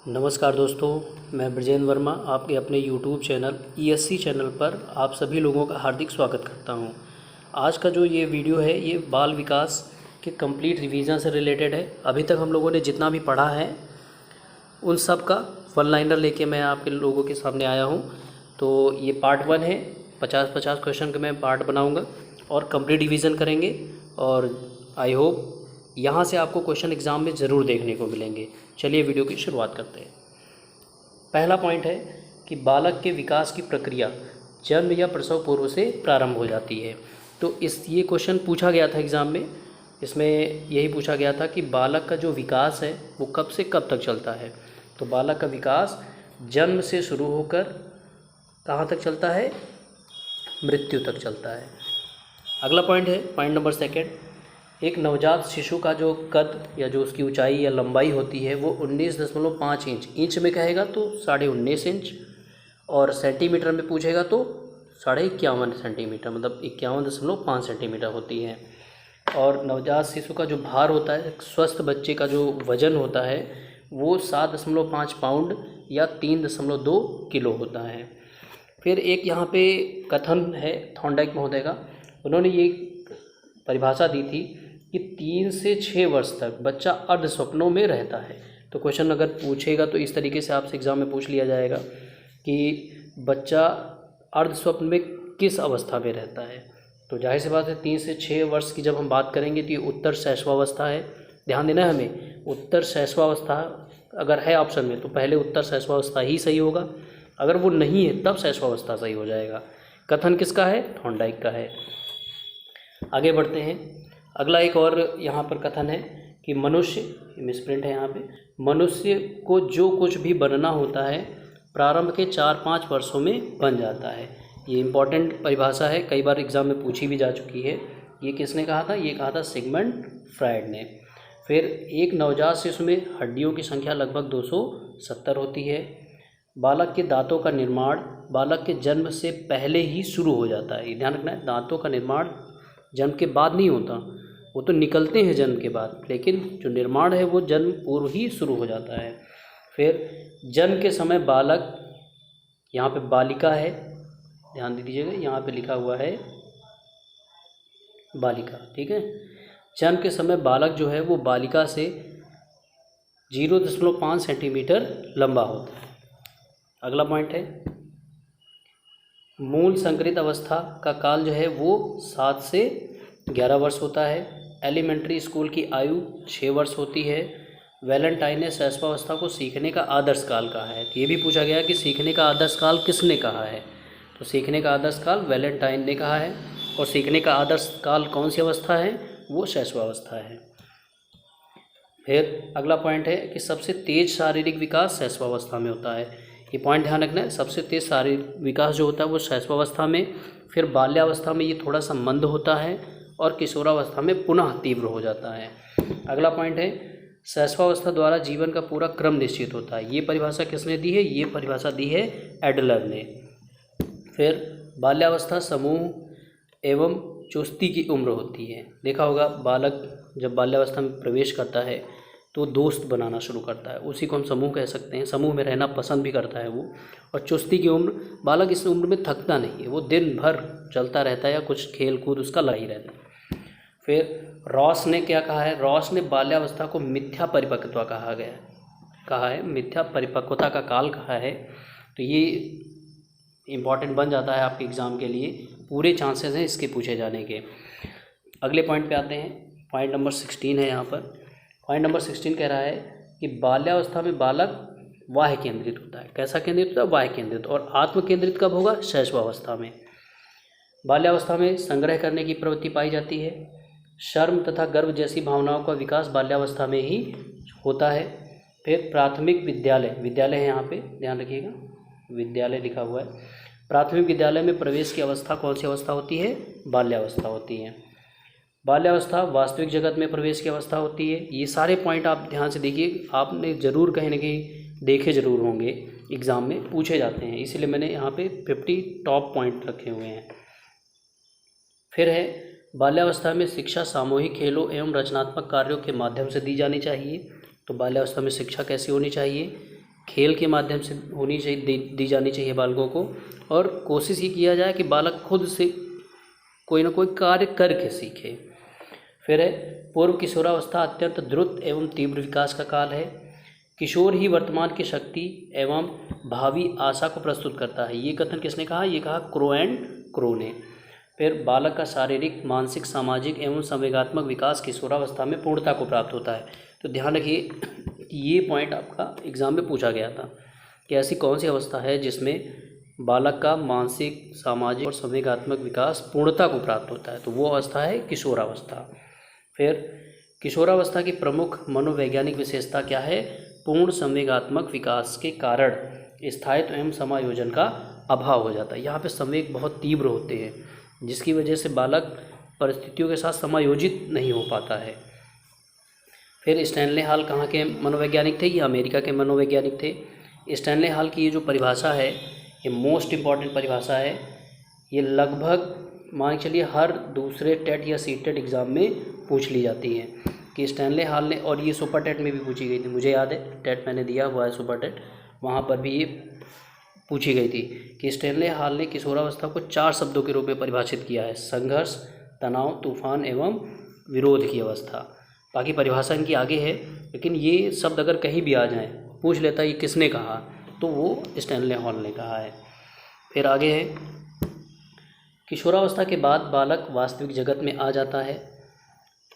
नमस्कार दोस्तों, मैं ब्रजेंद्र वर्मा आपके अपने YouTube चैनल ESC चैनल पर आप सभी लोगों का हार्दिक स्वागत करता हूं। आज का जो ये वीडियो है ये बाल विकास के कंप्लीट रिवीजन से रिलेटेड है। अभी तक हम लोगों ने जितना भी पढ़ा है उन सब का वन लाइनर लेके मैं आपके लोगों के सामने आया हूं। तो ये पार्ट 1 है, 50-50 क्वेश्चन के मैं पार्ट बनाऊँगा और कंप्लीट रिवीजन करेंगे। और आई होप यहाँ से आपको क्वेश्चन एग्ज़ाम में ज़रूर देखने को मिलेंगे। चलिए वीडियो की शुरुआत करते हैं। पहला पॉइंट है कि बालक के विकास की प्रक्रिया जन्म या प्रसव पूर्व से प्रारंभ हो जाती है। तो ये क्वेश्चन पूछा गया था एग्ज़ाम में। इसमें यही पूछा गया था कि बालक का जो विकास है वो कब से कब तक चलता है। तो बालक का विकास जन्म से शुरू होकर कहाँ तक चलता है, मृत्यु तक चलता है। अगला पॉइंट है पॉइंट नंबर 2। एक नवजात शिशु का जो कद या जो उसकी ऊंचाई या लंबाई होती है वो 19.5 इंच में कहेगा तो 19.5 इंच, और सेंटीमीटर में पूछेगा तो 51.5 सेंटीमीटर, मतलब 51.5 सेंटीमीटर होती है। और नवजात शिशु का जो भार होता है, स्वस्थ बच्चे का जो वज़न होता है वो 7.5 पाउंड या 3.2 किलो होता है। फिर एक यहाँ पे कथन है थॉर्नडाइक महोदय का, उन्होंने ये परिभाषा दी थी कि 3 से 6 वर्ष तक बच्चा अर्ध स्वप्नों में रहता है। तो क्वेश्चन अगर पूछेगा तो इस तरीके से आपसे एग्ज़ाम में पूछ लिया जाएगा कि बच्चा अर्ध स्वप्न में किस अवस्था में रहता है। तो जाहिर सी बात है 3 से 6 वर्ष की जब हम बात करेंगे तो ये उत्तर शैशवावस्था है। ध्यान देना है हमें, उत्तर शैशवावस्था अगर है ऑप्शन में तो पहले उत्तर शैशवावस्था ही सही होगा, अगर वो नहीं है तब शैशवावस्था सही हो जाएगा। कथन किसका है, थॉर्नडाइक का है। आगे बढ़ते हैं। अगला एक और यहाँ पर कथन है कि मनुष्य, मिसप्रिंट है यहाँ पे, मनुष्य को जो कुछ भी बनना होता है प्रारंभ के 4-5 वर्षों में बन जाता है। ये इम्पॉर्टेंट परिभाषा है, कई बार एग्ज़ाम में पूछी भी जा चुकी है। ये किसने कहा था, ये कहा था सिगमंड फ्रायड ने। फिर एक नवजात शिशु में हड्डियों की संख्या लगभग 270 होती है। बालक के दांतों का निर्माण बालक के जन्म से पहले ही शुरू हो जाता है। ये ध्यान रखना है, दांतों का निर्माण जन्म के बाद नहीं होता, वो तो निकलते हैं जन्म के बाद, लेकिन जो निर्माण है वो जन्म पूर्व ही शुरू हो जाता है। फिर जन्म के समय बालक, यहाँ पे बालिका है, ध्यान दे दीजिएगा, यहाँ पे लिखा हुआ है बालिका, ठीक है। जन्म के समय बालक जो है वो बालिका से 0.5 सेंटीमीटर लंबा होता है। अगला पॉइंट है मूल संकरित अवस्था का काल जो है वो 7 से 11 वर्ष होता है। एलिमेंट्री स्कूल की आयु 6 वर्ष होती है। वैलेंटाइन ने शैशवावस्था को सीखने का आदर्श काल कहा है। तो ये भी पूछा गया कि सीखने का आदर्श काल किसने कहा है। तो सीखने का आदर्श काल वैलेंटाइन ने कहा है, और सीखने का आदर्श काल कौन सी अवस्था है, वो शैशवावस्था है। फिर अगला पॉइंट है कि सबसे तेज शारीरिक विकास शैशवावस्था में होता है। ये पॉइंट ध्यान रखना है, सबसे तेज शारीरिक विकास जो होता है वो शैशवावस्था में, फिर बाल्यावस्था में ये थोड़ा सा मंद होता है, और किशोरावस्था में पुनः तीव्र हो जाता है। अगला पॉइंट है शैशवावस्था द्वारा जीवन का पूरा क्रम निश्चित होता है। ये परिभाषा किसने दी है, ये परिभाषा दी है एडलर ने। फिर बाल्यावस्था समूह एवं चुस्ती की उम्र होती है। देखा होगा बालक जब बाल्यावस्था में प्रवेश करता है तो दोस्त बनाना शुरू करता है, उसी को हम समूह कह सकते हैं। समूह में रहना पसंद भी करता है वो। और चुस्ती की उम्र, बालक इस उम्र में थकता नहीं है, वो दिन भर चलता रहता है या कुछ खेल कूद उसका लगा ही रहता है। फिर रॉस ने क्या कहा है, रॉस ने बाल्यावस्था को मिथ्या परिपक्वता कहा है, मिथ्या परिपक्वता का काल कहा है। तो ये इम्पॉर्टेंट बन जाता है आपके एग्ज़ाम के लिए, पूरे चांसेस हैं इसके पूछे जाने के। अगले पॉइंट पे आते हैं, पॉइंट नंबर 16 है यहाँ पर। पॉइंट नंबर 16 कह रहा है कि बाल्यावस्था में बालक बाह्य केंद्रित होता है। कैसा केंद्रित होता है, बाह्य केंद्रित। और आत्म केंद्रित कब होगा, शैशवावस्था में। बाल्यावस्था में संग्रह करने की प्रवृत्ति पाई जाती है। शर्म तथा गर्व जैसी भावनाओं का विकास बाल्यावस्था में ही होता है। फिर प्राथमिक विद्यालय, विद्यालय है यहाँ पे, ध्यान रखिएगा, विद्यालय लिखा हुआ है। प्राथमिक विद्यालय में प्रवेश की अवस्था कौन सी अवस्था होती है, बाल्यावस्था होती है। बाल्यावस्था वास्तविक जगत में प्रवेश की अवस्था होती है। ये सारे पॉइंट आप ध्यान से देखिए, आपने ज़रूर कहीं ना कहीं देखे ज़रूर होंगे, एग्ज़ाम में पूछे जाते हैं, इसीलिए मैंने यहाँ पे 50 टॉप पॉइंट रखे हुए हैं। फिर है बाल्यावस्था में शिक्षा सामूहिक खेलों एवं रचनात्मक कार्यों के माध्यम से दी जानी चाहिए। तो बाल्यावस्था में शिक्षा कैसी होनी चाहिए, खेल के माध्यम से होनी चाहिए, दी जानी चाहिए बालकों को, और कोशिश ये किया जाए कि बालक खुद से कोई ना कोई कार्य करके सीखे। फिर है पूर्व किशोरावस्था अत्यंत द्रुत एवं तीव्र विकास का काल है। किशोर ही वर्तमान की शक्ति एवं भावी आशा को प्रस्तुत करता है। ये कथन किसने कहा? ये कहा क्रो एंड क्रो ने। फिर बालक का शारीरिक, मानसिक, सामाजिक एवं संवेगात्मक विकास किशोरावस्था में पूर्णता को प्राप्त होता है। तो ध्यान रखिए कि ये पॉइंट आपका एग्जाम में पूछा गया था कि ऐसी कौन सी अवस्था है जिसमें बालक का मानसिक, सामाजिक और संवेगात्मक विकास पूर्णता को प्राप्त होता है। तो वो अवस्था है किशोरावस्था। फिर किशोरावस्था की प्रमुख मनोवैज्ञानिक विशेषता क्या है? पूर्ण संवेगात्मक विकास के कारण स्थायित्व एवं समायोजन का अभाव हो जाता है। यहाँ पे संवेग बहुत तीव्र होते हैं, जिसकी वजह से बालक परिस्थितियों के साथ समायोजित नहीं हो पाता है। फिर स्टैनले हॉल कहाँ के मनोवैज्ञानिक थे? ये अमेरिका के मनोवैज्ञानिक थे। स्टैनले हॉल की ये जो परिभाषा है, ये मोस्ट इम्पॉर्टेंट परिभाषा है। ये लगभग मान के चलिए हर दूसरे टेट या सीटेट एग्ज़ाम में पूछ ली जाती है कि स्टैनले हॉल ने, और ये सुपर टेट में भी पूछी गई थी, मुझे याद है टेट मैंने दिया हुआ है सुपर टेट, वहाँ पर भी ये पूछी गई थी कि स्टैनले हॉल ने किशोरावस्था को 4 शब्दों के रूप में परिभाषित किया है: संघर्ष, तनाव, तूफान एवं विरोध की अवस्था। बाकी परिभाषा इनकी आगे है, लेकिन ये शब्द अगर कहीं भी आ जाए, पूछ लेता ये किसने कहा, तो वो स्टैनले हॉल ने कहा है। फिर आगे है किशोरावस्था के बाद बालक वास्तविक जगत में आ जाता है।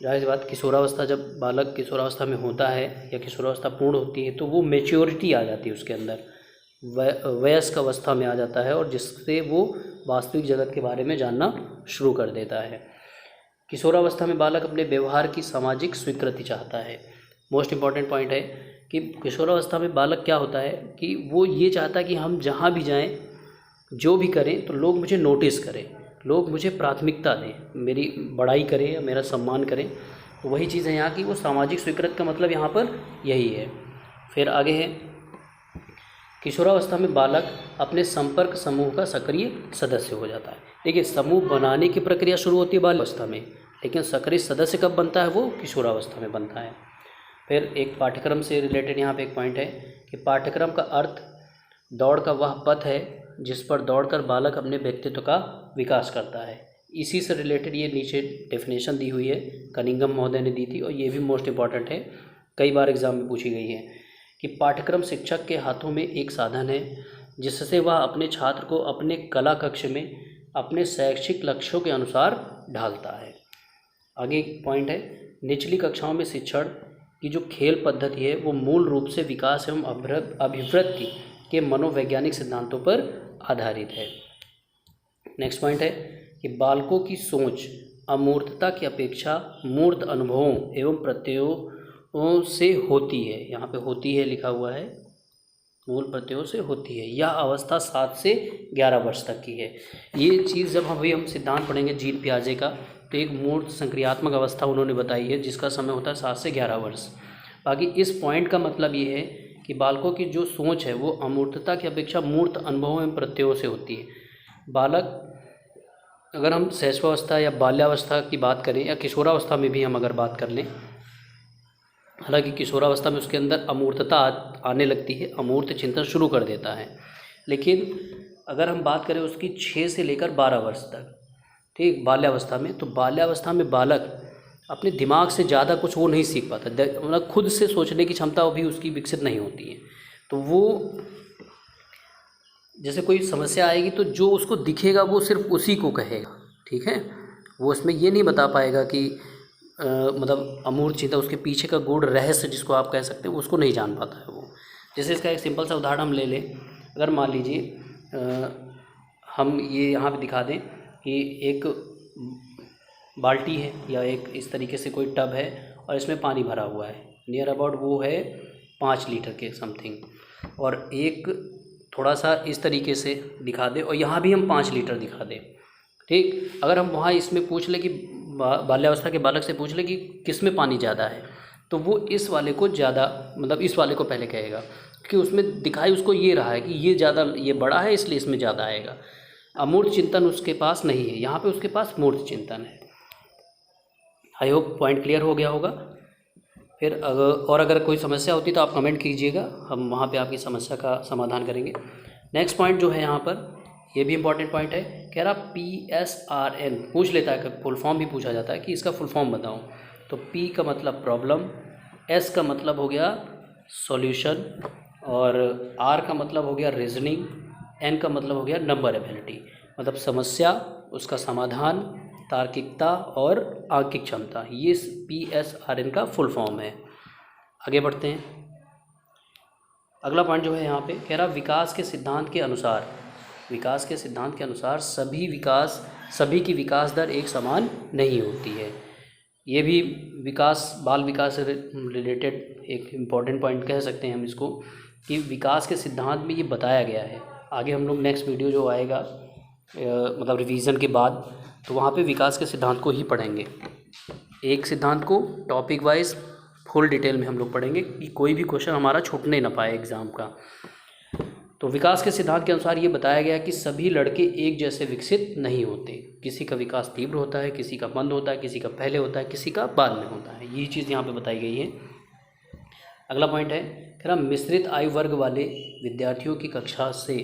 जाहिर सी बात, किशोरावस्था जब बालक किशोरावस्था में होता है या किशोरावस्था पूर्ण होती है तो वो मेच्योरिटी आ जाती है उसके अंदर, वयस्क अवस्था में आ जाता है, और जिससे वो वास्तविक जगत के बारे में जानना शुरू कर देता है। किशोरावस्था में बालक अपने व्यवहार की सामाजिक स्वीकृति चाहता है। मोस्ट इम्पॉर्टेंट पॉइंट है कि किशोरावस्था में बालक क्या होता है कि वो ये चाहता है कि हम जहाँ भी जाएं, जो भी करें, तो लोग मुझे नोटिस करें, लोग मुझे प्राथमिकता दें, मेरी बड़ाई करें या मेरा सम्मान करें। तो वही चीज़ है यहाँ की, वो सामाजिक स्वीकृति का मतलब यहाँ पर यही है। फिर आगे है किशोरावस्था में बालक अपने संपर्क समूह का सक्रिय सदस्य हो जाता है। देखिए, समूह बनाने की प्रक्रिया शुरू होती है बाल्यावस्था में, लेकिन सक्रिय सदस्य कब बनता है? वो किशोरावस्था में बनता है। फिर एक पाठ्यक्रम से रिलेटेड यहाँ पे एक पॉइंट है कि पाठ्यक्रम का अर्थ दौड़ का वह पथ है जिस पर दौड़कर बालक अपने व्यक्तित्व का विकास करता है। इसी से रिलेटेड ये नीचे डेफिनेशन दी हुई है, कनिंघम महोदय ने दी थी, और ये भी मोस्ट इम्पॉर्टेंट है, कई बार एग्जाम में पूछी गई है कि पाठ्यक्रम शिक्षक के हाथों में एक साधन है जिससे वह अपने छात्र को अपने कला कक्ष में अपने शैक्षिक लक्ष्यों के अनुसार ढालता है। आगे एक पॉइंट है, निचली कक्षाओं में शिक्षण की जो खेल पद्धति है वो मूल रूप से विकास एवं अभिवृद्धि के मनोवैज्ञानिक सिद्धांतों पर आधारित है। नेक्स्ट पॉइंट है कि बालकों की सोच अमूर्तता की अपेक्षा मूर्त अनुभवों एवं प्रत्ययों से होती है। यहाँ पे होती है लिखा हुआ है, मूल प्रत्ययों से होती है। यह अवस्था 7 से 11 वर्ष तक की है। ये चीज़ जब हम सिद्धांत पढ़ेंगे जीन पियाजे का, तो एक मूर्त संक्रियात्मक अवस्था उन्होंने बताई है जिसका समय होता है 7 से 11 वर्ष। बाकी इस पॉइंट का मतलब ये है कि बालकों की जो सोच है वो अमूर्तता की अपेक्षा मूर्त अनुभवों एवं प्रत्ययों से होती है। बालक, अगर हम शैशवावस्था या बाल्यावस्था की बात करें या किशोरावस्था में भी हम अगर बात कर लें, हालांकि किशोरावस्था में उसके अंदर अमूर्तता आने लगती है, अमूर्त चिंतन शुरू कर देता है, लेकिन अगर हम बात करें उसकी 6 से लेकर 12 वर्ष तक, ठीक, बाल्यावस्था में, तो बाल्यावस्था में बालक अपने दिमाग से ज़्यादा कुछ वो नहीं सीख पाता, मतलब खुद से सोचने की क्षमता भी उसकी विकसित नहीं होती है। तो वो जैसे कोई समस्या आएगी तो जो उसको दिखेगा वो सिर्फ उसी को कहेगा, ठीक है, वो उसमें ये नहीं बता पाएगा कि मतलब अमूर्त चिंता, उसके पीछे का गूढ़ रहस्य जिसको आप कह सकते हैं, उसको नहीं जान पाता है वो। जैसे इसका एक सिंपल सा उदाहरण हम ले लें, अगर मान लीजिए हम ये यहाँ पे दिखा दें कि एक बाल्टी है या एक इस तरीके से कोई टब है और इसमें पानी भरा हुआ है, नियर अबाउट वो है 5 लीटर के समथिंग, और एक थोड़ा सा इस तरीके से दिखा दे और यहाँ भी हम 5 लीटर दिखा दें, ठीक। अगर हम वहाँ इसमें पूछ लें कि बाल्यावस्था के बालक से पूछ लें कि किस में पानी ज़्यादा है, तो वो इस वाले को ज़्यादा, मतलब इस वाले को पहले कहेगा, क्योंकि उसमें दिखाई उसको ये रहा है कि ये ज़्यादा, ये बड़ा है इसलिए इसमें ज़्यादा आएगा। अमूर्त चिंतन उसके पास नहीं है, यहाँ पे उसके पास मूर्त चिंतन है। आई होप पॉइंट क्लियर हो गया होगा। फिर अगर कोई समस्या होती तो आप कमेंट कीजिएगा, हम वहाँ पे आपकी समस्या का समाधान करेंगे। नेक्स्ट पॉइंट जो है यहाँ पर, ये भी इम्पॉर्टेंट पॉइंट है। कह रहा PSRN पूछ लेता है, फुल फॉर्म भी पूछा जाता है कि इसका फुल फॉर्म बताओ। तो P का मतलब प्रॉब्लम, S का मतलब हो गया सॉल्यूशन, और R का मतलब हो गया रीजनिंग, N का मतलब हो गया नंबर एबिलिटी, मतलब समस्या, उसका समाधान, तार्किकता और आंकिक क्षमता। ये PSRN का फुल फॉर्म है। आगे बढ़ते हैं। अगला पॉइंट जो है यहाँ पे कह रहा विकास के सिद्धांत के अनुसार, विकास के सिद्धांत के अनुसार सभी की विकास दर एक समान नहीं होती है। ये भी बाल विकास से रिलेटेड एक इम्पॉर्टेंट पॉइंट कह सकते हैं हम इसको, कि विकास के सिद्धांत में ये बताया गया है। आगे हम लोग नेक्स्ट वीडियो जो आएगा मतलब रिवीजन के बाद, तो वहाँ पे विकास के सिद्धांत को ही पढ़ेंगे। एक सिद्धांत को टॉपिक वाइज फुल डिटेल में हम लोग पढ़ेंगे कि कोई भी क्वेश्चन हमारा छूटने ना पाए एग्ज़ाम का। तो विकास के सिद्धांत के अनुसार ये बताया गया कि सभी लड़के एक जैसे विकसित नहीं होते। किसी का विकास तीव्र होता है, किसी का मंद होता है, किसी का पहले होता है, किसी का बाद में होता है। ये चीज़ यहाँ पे बताई गई है। अगला पॉइंट है कह रहा मिश्रित आयु वर्ग वाले विद्यार्थियों की कक्षा से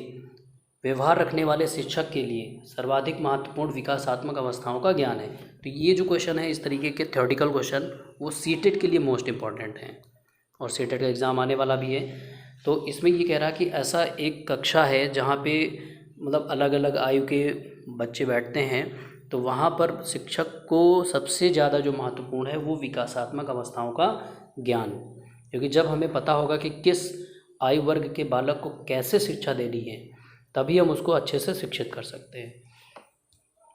व्यवहार रखने वाले शिक्षक के लिए सर्वाधिक महत्वपूर्ण विकासात्मक अवस्थाओं का ज्ञान है। तो ये जो क्वेश्चन है, इस तरीके के थ्योरेटिकल क्वेश्चन, वो सीटेट के लिए मोस्ट इंपॉर्टेंट हैं, और सीटेट का एग्ज़ाम आने वाला भी है। तो इसमें ये कह रहा कि ऐसा एक कक्षा है जहाँ पे मतलब अलग अलग आयु के बच्चे बैठते हैं, तो वहाँ पर शिक्षक को सबसे ज़्यादा जो महत्वपूर्ण है वो विकासात्मक अवस्थाओं का ज्ञान, क्योंकि जब हमें पता होगा कि किस आयु वर्ग के बालक को कैसे शिक्षा देनी है, तभी हम उसको अच्छे से शिक्षित कर सकते हैं।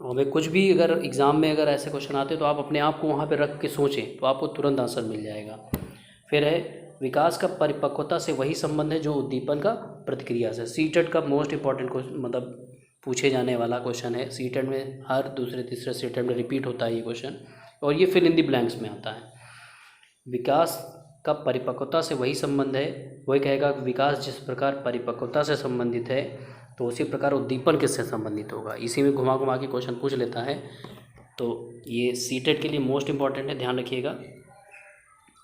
हमें कुछ भी अगर एग्ज़ाम में अगर ऐसे क्वेश्चन आते हैं तो आप अपने आप को वहाँ पे रख के सोचें, तो आपको तुरंत आंसर मिल जाएगा। फिर है विकास का परिपक्वता से वही संबंध है जो उद्दीपन का प्रतिक्रिया से। सीटेट का मोस्ट इंपॉर्टेंट क्वेश्चन, मतलब पूछे जाने वाला क्वेश्चन है। सीटेट में हर दूसरे तीसरे सीटेट में रिपीट होता है ये क्वेश्चन, और ये फिल इन द ब्लैंक्स में आता है। विकास का परिपक्वता से वही संबंध है, वही कहेगा विकास जिस प्रकार परिपक्वता से संबंधित है तो उसी प्रकार उद्दीपन किससे संबंधित होगा। इसी में घुमा घुमा के क्वेश्चन पूछ लेता है। तो ये सीटेट के लिए मोस्ट इंपॉर्टेंट है, ध्यान रखिएगा।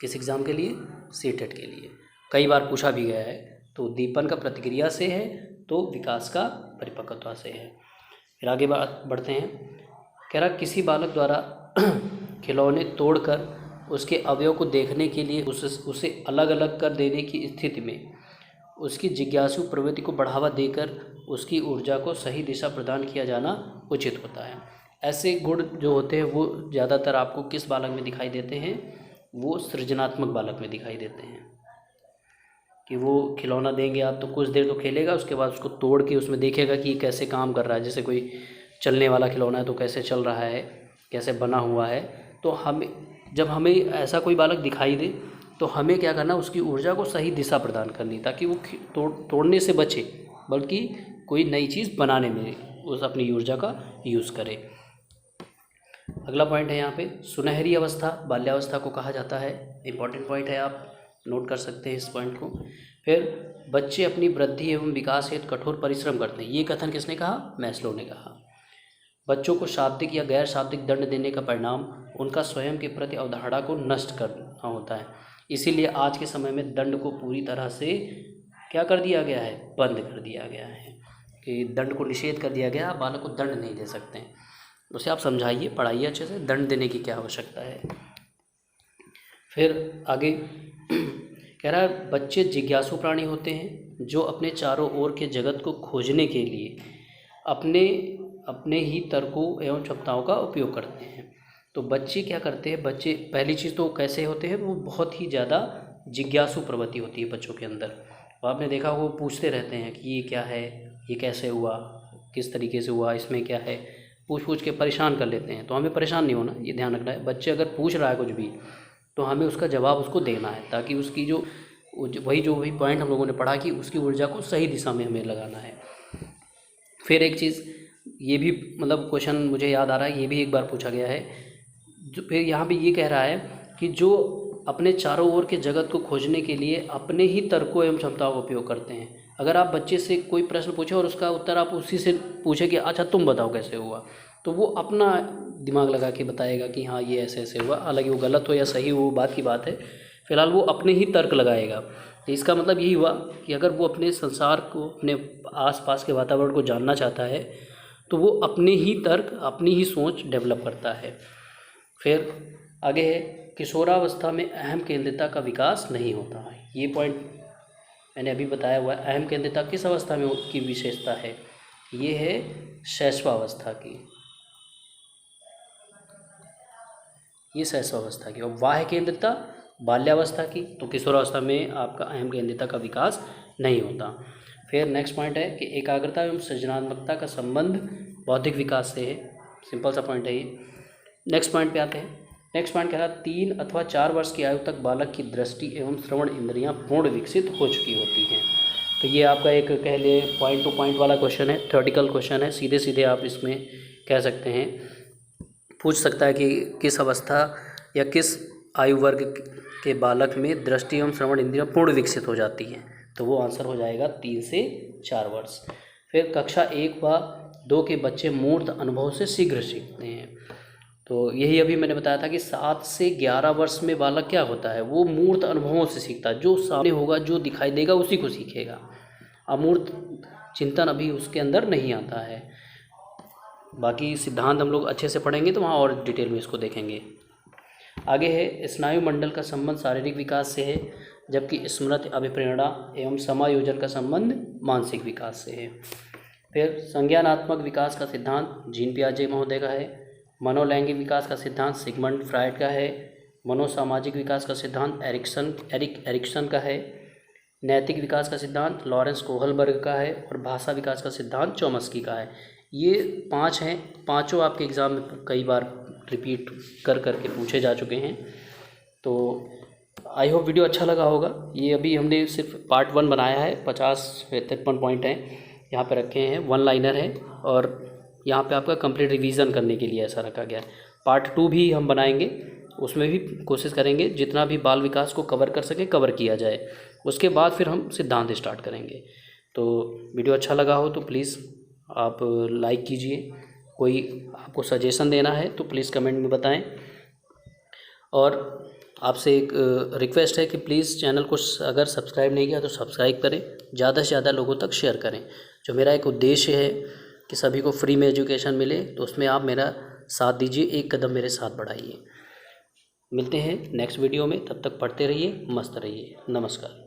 किस एग्ज़ाम के लिए? सीटेट के लिए। कई बार पूछा भी गया है। तो उद्दीपन का प्रतिक्रिया से है, तो विकास का परिपक्वता से है। फिर आगे बढ़ते हैं। कह रहा किसी बालक द्वारा खिलौने तोड़कर उसके अवयव को देखने के लिए उसे अलग अलग कर देने की स्थिति में उसकी जिज्ञासु प्रवृत्ति को बढ़ावा देकर उसकी ऊर्जा को सही दिशा प्रदान किया जाना उचित होता है। ऐसे गुण जो होते हैं वो ज़्यादातर आपको किस बालक में दिखाई देते हैं? वो सृजनात्मक बालक में दिखाई देते हैं। कि वो खिलौना देंगे आप तो कुछ देर तो खेलेगा, उसके बाद उसको तोड़ के उसमें देखेगा कि ये कैसे काम कर रहा है। जैसे कोई चलने वाला खिलौना है तो कैसे चल रहा है, कैसे बना हुआ है। तो जब हमें ऐसा कोई बालक दिखाई दे तो हमें क्या करना, उसकी ऊर्जा को सही दिशा प्रदान करनी, ताकि वो तोड़ने से बचे, बल्कि कोई नई चीज़ बनाने में उस अपनी ऊर्जा का यूज़ करे। अगला पॉइंट है यहाँ पे सुनहरी अवस्था बाल्यावस्था को कहा जाता है। इंपॉर्टेंट पॉइंट है, आप नोट कर सकते हैं इस पॉइंट को। फिर बच्चे अपनी वृद्धि एवं विकास हेतु कठोर परिश्रम करते हैं। ये कथन किसने कहा? मैस्लो ने कहा। बच्चों को शाब्दिक या गैर शाब्दिक दंड देने का परिणाम उनका स्वयं के प्रति अवधारणा को नष्ट करना होता है। इसीलिए आज के समय में दंड को पूरी तरह से क्या कर दिया गया है? बंद कर दिया गया है, कि दंड को निषेध कर दिया गया। बालक को दंड नहीं दे सकते हैं, उसे आप समझाइए, पढ़ाइए अच्छे से, दंड देने की क्या आवश्यकता है। फिर आगे कह रहा है बच्चे जिज्ञासु प्राणी होते हैं जो अपने चारों ओर के जगत को खोजने के लिए अपने ही तर्कों एवं क्षमताओं का उपयोग करते हैं। तो बच्चे क्या करते हैं? बच्चे पहली चीज़ तो कैसे होते हैं? वो बहुत ही ज़्यादा जिज्ञासु प्रवृत्ति होती है बच्चों के अंदर। तो आपने देखा वो पूछते रहते हैं कि ये क्या है, ये कैसे हुआ, किस तरीके से हुआ, इसमें क्या है, पूछ के परेशान कर लेते हैं। तो हमें परेशान नहीं होना, ये ध्यान रखना है। बच्चे अगर पूछ रहा है कुछ भी तो हमें उसका जवाब उसको देना है, ताकि उसकी जो वही पॉइंट हम लोगों ने पढ़ा कि उसकी ऊर्जा को सही दिशा में हमें लगाना है। फिर एक चीज़ ये भी मतलब क्वेश्चन मुझे याद आ रहा है, ये भी एक बार पूछा गया है। जो फिर यहाँ पे ये कह रहा है कि जो अपने चारों ओर के जगत को खोजने के लिए अपने ही तर्कों एवं क्षमताओं का उपयोग करते हैं। अगर आप बच्चे से कोई प्रश्न पूछे और उसका उत्तर आप उसी से पूछे कि अच्छा तुम बताओ कैसे हुआ, तो वो अपना दिमाग लगा के बताएगा कि हाँ ये ऐसे ऐसे हुआ। हालांकि वो गलत हो या सही हो वो बात की बात है, फ़िलहाल वो अपने ही तर्क लगाएगा। तो इसका मतलब यही हुआ कि अगर वो अपने संसार को, अपने आसपास के वातावरण को जानना चाहता है तो वो अपने ही तर्क, अपनी ही सोच डेवलप करता है। फिर आगे है, किशोरावस्था में अहम केंद्रिता का विकास नहीं होता है। ये पॉइंट मैंने अभी बताया हुआ है। अहम केंद्रिता किस अवस्था में की विशेषता है? ये है शैशवावस्था की, ये शैशवावस्था की। और बाह्य केंद्रिता बाल्यावस्था की। तो किशोरावस्था में आपका अहम केंद्रिता का विकास नहीं होता। फिर नेक्स्ट पॉइंट है कि एकाग्रता एवं सृजनात्मकता का संबंध बौद्धिक विकास से है। सिंपल सा पॉइंट है ये। नेक्स्ट पॉइंट पे आते हैं। नेक्स्ट पॉइंट क्या है? 3 अथवा 4 वर्ष की आयु तक बालक की दृष्टि एवं श्रवण इंद्रियां पूर्ण विकसित हो चुकी होती हैं। तो ये आपका एक कह ले पॉइंट टू पॉइंट वाला क्वेश्चन है, थ्योरेटिकल क्वेश्चन है। सीधे सीधे आप इसमें कह सकते हैं, पूछ सकता है कि किस अवस्था या किस आयु वर्ग के बालक में दृष्टि एवं श्रवण इंद्रियां पूर्ण विकसित हो जाती हैं। तो वो आंसर हो जाएगा 3 से 4 वर्ष। फिर कक्षा 1 व 2 के बच्चे मूर्त अनुभव से शीघ्र सीखते हैं। तो यही अभी मैंने बताया था कि 7 से 11 वर्ष में बालक क्या होता है, वो मूर्त अनुभवों से सीखता है। जो सामने होगा, जो दिखाई देगा, उसी को सीखेगा। अमूर्त चिंतन अभी उसके अंदर नहीं आता है। बाकी सिद्धांत हम लोग अच्छे से पढ़ेंगे तो वहाँ और डिटेल में इसको देखेंगे। आगे है, स्नायु मंडल का संबंध शारीरिक विकास से है, जबकि स्मृति, अभिप्रेरणा एवं समायोजन का संबंध मानसिक विकास से है। फिर संज्ञानात्मक विकास का सिद्धांत जीन पियाजे महोदय का है। मनोलैंगिक विकास का सिद्धांत सिगमंड फ्रायड का है। मनोसामाजिक विकास का सिद्धांत एरिक एरिक्सन का है। नैतिक विकास का सिद्धांत लॉरेंस कोहलबर्ग का है। और भाषा विकास का सिद्धांत चॉम्स्की का है। ये 5 हैं। पांचों आपके एग्ज़ाम में कई बार रिपीट कर करके पूछे जा चुके हैं। तो आई होप वीडियो अच्छा लगा होगा। ये अभी हमने सिर्फ पार्ट 1 बनाया है। 53 पॉइंट हैं यहाँ पे रखे हैं, 1 लाइनर है। और यहाँ पे आपका कंप्लीट रिवीजन करने के लिए ऐसा रखा गया है। पार्ट 2 भी हम बनाएंगे, उसमें भी कोशिश करेंगे जितना भी बाल विकास को कवर कर सके कवर किया जाए। उसके बाद फिर हम सिद्धांत स्टार्ट करेंगे। तो वीडियो अच्छा लगा हो तो प्लीज़ आप लाइक कीजिए। कोई आपको सजेशन देना है तो प्लीज़ कमेंट में बताएं। और आपसे एक रिक्वेस्ट है कि प्लीज़ चैनल को अगर सब्सक्राइब नहीं किया तो सब्सक्राइब करें, ज़्यादा से ज़्यादा लोगों तक शेयर करें। जो मेरा एक उद्देश्य है कि सभी को फ्री में एजुकेशन मिले, तो उसमें आप मेरा साथ दीजिए, एक कदम मेरे साथ बढ़ाइए। मिलते हैं नेक्स्ट वीडियो में, तब तक पढ़ते रहिए, मस्त रहिए। नमस्कार।